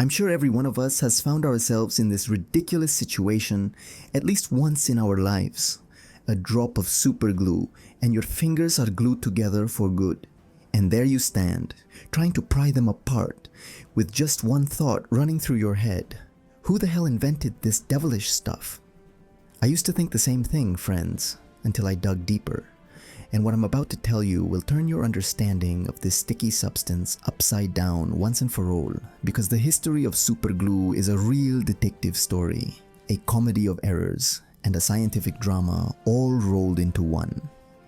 I'm sure every one of us has found ourselves in this ridiculous situation at least once in our lives. A drop of super glue and your fingers are glued together for good. And there you stand, trying to pry them apart, with just one thought running through your head. Who the hell invented this devilish stuff? I used to think the same thing, friends, until I dug deeper. And what I'm about to tell you will turn your understanding of this sticky substance upside down once and for all, because the history of superglue is a real detective story, a comedy of errors, and a scientific drama all rolled into one.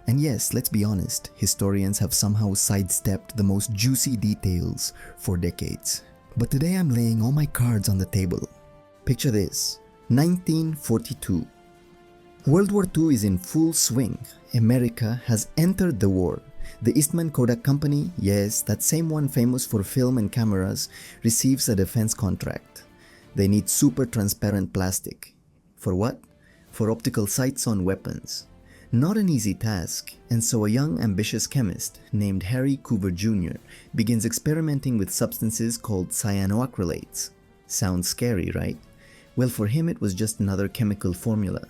And yes, let's be honest, historians have somehow sidestepped the most juicy details for decades. But today I'm laying all my cards on the table. Picture this, 1942. World War II is in full swing. America has entered the war. The Eastman Kodak Company, yes, that same one famous for film and cameras, receives a defense contract. They need super transparent plastic. For what? For optical sights on weapons. Not an easy task, and so a young ambitious chemist named Harry Coover Jr. begins experimenting with substances called cyanoacrylates. Sounds scary, right? Well, for him it was just another chemical formula.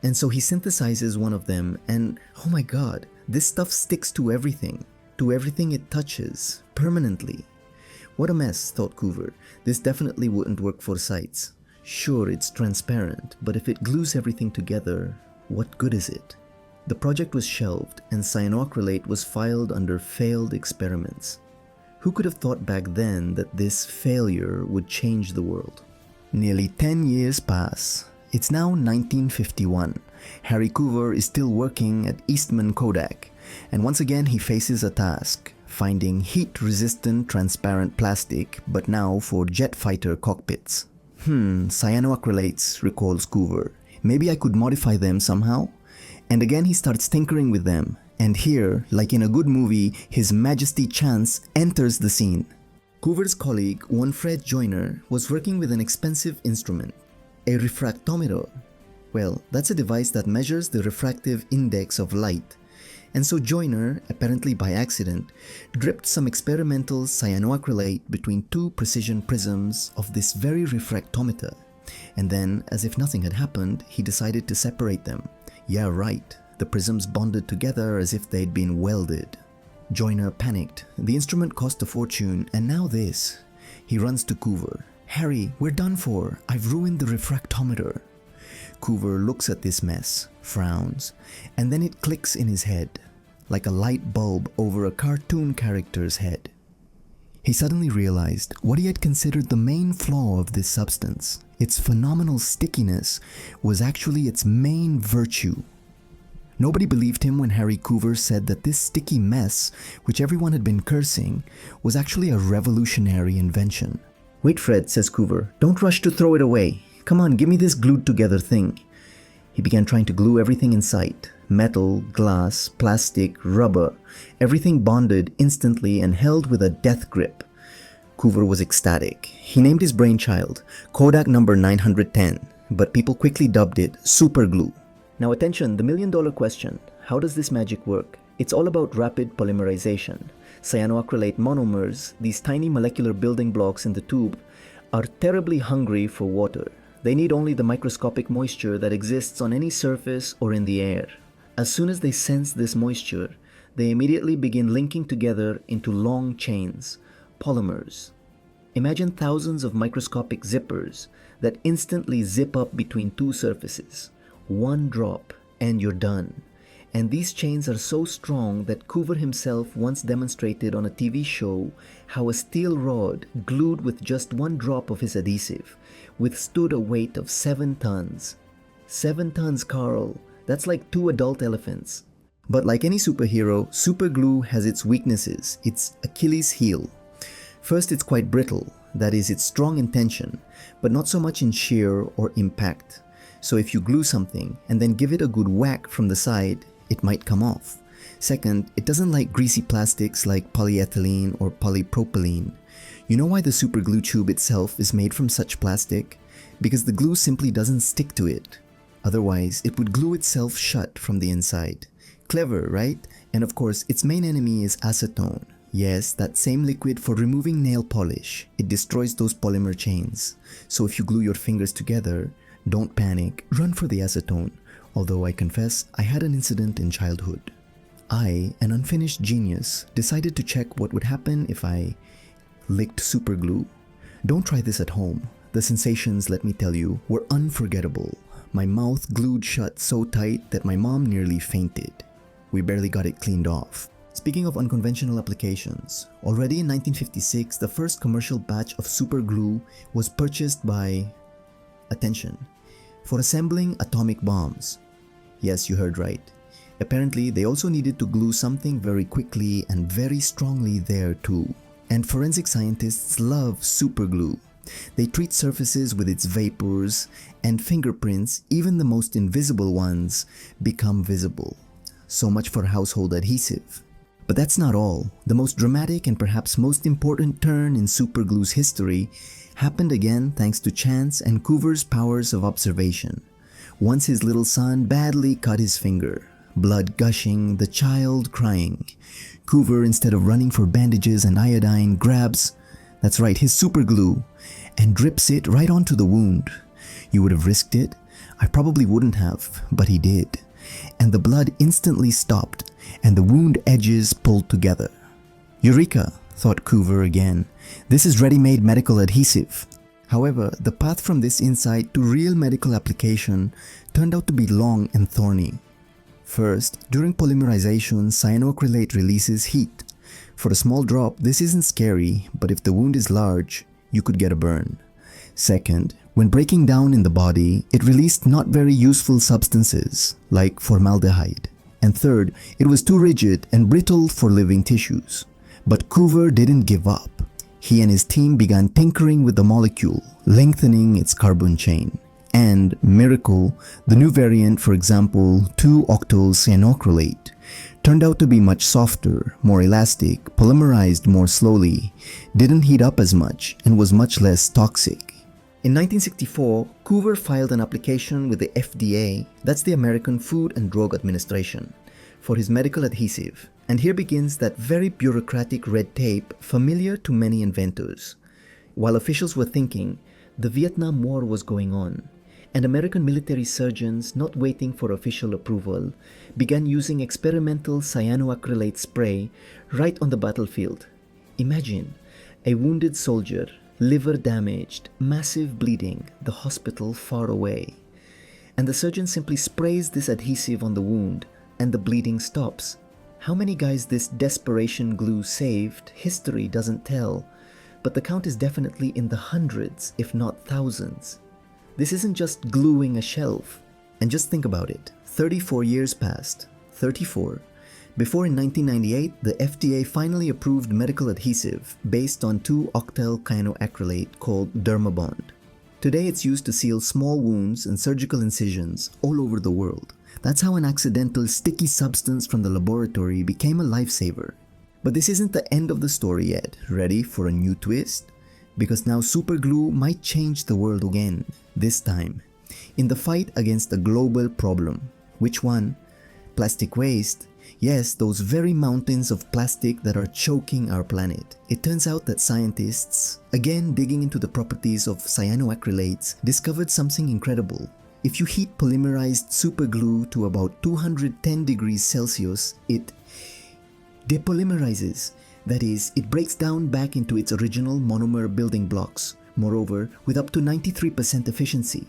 And so he synthesizes one of them and, oh my god, this stuff sticks to everything it touches, permanently. What a mess, thought Coover. This definitely wouldn't work for sights. Sure, it's transparent, but if it glues everything together, what good is it? The project was shelved and cyanoacrylate was filed under failed experiments. Who could have thought back then that this failure would change the world? Nearly 10 years pass. It's now 1951. Harry Coover is still working at Eastman Kodak, and once again he faces a task, finding heat-resistant transparent plastic, but now for jet fighter cockpits. Cyanoacrylates, recalls Coover. Maybe I could modify them somehow? And again he starts tinkering with them, and here, like in a good movie, His Majesty Chance enters the scene. Coover's colleague, Winfred Joyner, was working with an expensive instrument. A refractometer. Well, that's a device that measures the refractive index of light. And so Joyner, apparently by accident, dripped some experimental cyanoacrylate between two precision prisms of this very refractometer. And then, as if nothing had happened, he decided to separate them. Yeah, right. The prisms bonded together as if they'd been welded. Joyner panicked. The instrument cost a fortune, and now this. He runs to Coover. Harry, we're done for. I've ruined the refractometer. Coover looks at this mess, frowns, and then it clicks in his head, like a light bulb over a cartoon character's head. He suddenly realized what he had considered the main flaw of this substance. Its phenomenal stickiness was actually its main virtue. Nobody believed him when Harry Coover said that this sticky mess, which everyone had been cursing, was actually a revolutionary invention. Wait, Fred, says Coover. Don't rush to throw it away. Come on, give me this glued together thing. He began trying to glue everything in sight. Metal, glass, plastic, rubber. Everything bonded instantly and held with a death grip. Coover was ecstatic. He named his brainchild Kodak number 910, but people quickly dubbed it super glue. Now attention, the million-dollar question. How does this magic work? It's all about rapid polymerization. Cyanoacrylate monomers, these tiny molecular building blocks in the tube, are terribly hungry for water. They need only the microscopic moisture that exists on any surface or in the air. As soon as they sense this moisture, they immediately begin linking together into long chains, polymers. Imagine thousands of microscopic zippers that instantly zip up between two surfaces. One drop and you're done. And these chains are so strong that Coover himself once demonstrated on a TV show how a steel rod glued with just one drop of his adhesive withstood a weight of 7 tons. 7 tons, Carl. That's like 2 adult elephants. But like any superhero, superglue has its weaknesses, its Achilles heel. First, it's quite brittle, that is, it's strong in tension, but not so much in shear or impact. So if you glue something and then give it a good whack from the side, it might come off. Second, it doesn't like greasy plastics like polyethylene or polypropylene. You know why the superglue tube itself is made from such plastic? Because the glue simply doesn't stick to it. Otherwise, it would glue itself shut from the inside. Clever, right? And of course, its main enemy is acetone. Yes, that same liquid for removing nail polish. It destroys those polymer chains. So if you glue your fingers together, don't panic, run for the acetone. Although I confess, I had an incident in childhood. I, an unfinished genius, decided to check what would happen if I licked super glue. Don't try this at home. The sensations, let me tell you, were unforgettable. My mouth glued shut so tight that my mom nearly fainted. We barely got it cleaned off. Speaking of unconventional applications, already in 1956, the first commercial batch of super glue was purchased by, attention, for assembling atomic bombs. Yes, you heard right. Apparently, they also needed to glue something very quickly and very strongly there too. And forensic scientists love super glue. They treat surfaces with its vapors, and fingerprints, even the most invisible ones, become visible. So much for household adhesive. But that's not all. The most dramatic and perhaps most important turn in superglue's history happened again thanks to chance and Coover's powers of observation. Once his little son badly cut his finger, blood gushing, the child crying. Coover, instead of running for bandages and iodine, grabs, that's right, his superglue, and drips it right onto the wound. You would have risked it? I probably wouldn't have, but he did. And the blood instantly stopped, and the wound edges pulled together. Eureka, thought Coover again. This is ready-made medical adhesive. However, the path from this insight to real medical application turned out to be long and thorny. First, during polymerization, cyanoacrylate releases heat. For a small drop, this isn't scary, but if the wound is large, you could get a burn. Second, when breaking down in the body, it released not very useful substances, like formaldehyde. And third, it was too rigid and brittle for living tissues. But Coover didn't give up. He and his team began tinkering with the molecule, lengthening its carbon chain. And, miracle, the new variant, for example, 2-octyl cyanoacrylate, turned out to be much softer, more elastic, polymerized more slowly, didn't heat up as much, and was much less toxic. In 1964, Coover filed an application with the FDA, that's the American Food and Drug Administration, for his medical adhesive. And here begins that very bureaucratic red tape familiar to many inventors. While officials were thinking, the Vietnam War was going on, and American military surgeons, not waiting for official approval, began using experimental cyanoacrylate spray right on the battlefield. Imagine a wounded soldier, liver damaged, massive bleeding, the hospital far away. And the surgeon simply sprays this adhesive on the wound, and the bleeding stops. How many guys this desperation glue saved, history doesn't tell, but the count is definitely in the hundreds, if not thousands. This isn't just gluing a shelf. And just think about it. 34 years passed. 34. Before in 1998, the FDA finally approved medical adhesive based on 2-octyl cyanoacrylate called Dermabond. Today it's used to seal small wounds and surgical incisions all over the world. That's how an accidental sticky substance from the laboratory became a lifesaver. But this isn't the end of the story yet. Ready for a new twist? Because now superglue might change the world again, this time, in the fight against a global problem. Which one? Plastic waste. Yes, those very mountains of plastic that are choking our planet. It turns out that scientists, again digging into the properties of cyanoacrylates, discovered something incredible. If you heat polymerized superglue to about 210 degrees Celsius, it depolymerizes. That is, it breaks down back into its original monomer building blocks, moreover, with up to 93% efficiency.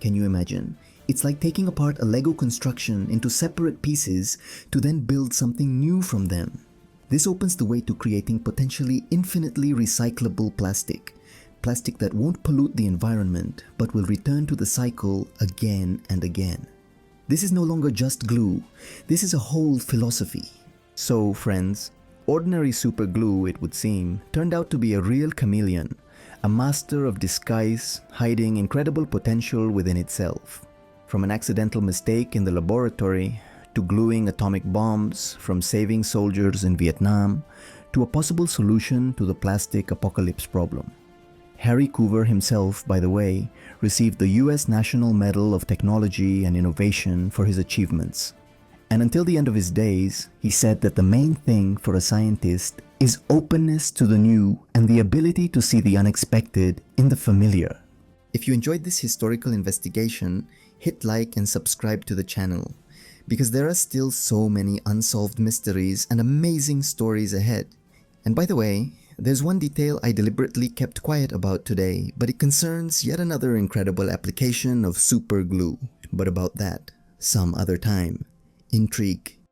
Can you imagine? It's like taking apart a Lego construction into separate pieces to then build something new from them. This opens the way to creating potentially infinitely recyclable plastic. Plastic that won't pollute the environment, but will return to the cycle again and again. This is no longer just glue. This is a whole philosophy. So, friends, ordinary super glue, it would seem, turned out to be a real chameleon, a master of disguise, hiding incredible potential within itself. From an accidental mistake in the laboratory, to gluing atomic bombs, from saving soldiers in Vietnam, to a possible solution to the plastic apocalypse problem. Harry Coover himself, by the way, received the US National Medal of Technology and Innovation for his achievements. And until the end of his days, he said that the main thing for a scientist is openness to the new and the ability to see the unexpected in the familiar. If you enjoyed this historical investigation, hit like and subscribe to the channel, because there are still so many unsolved mysteries and amazing stories ahead. And by the way, there's one detail I deliberately kept quiet about today, but it concerns yet another incredible application of super glue. But about that, some other time. Intrigue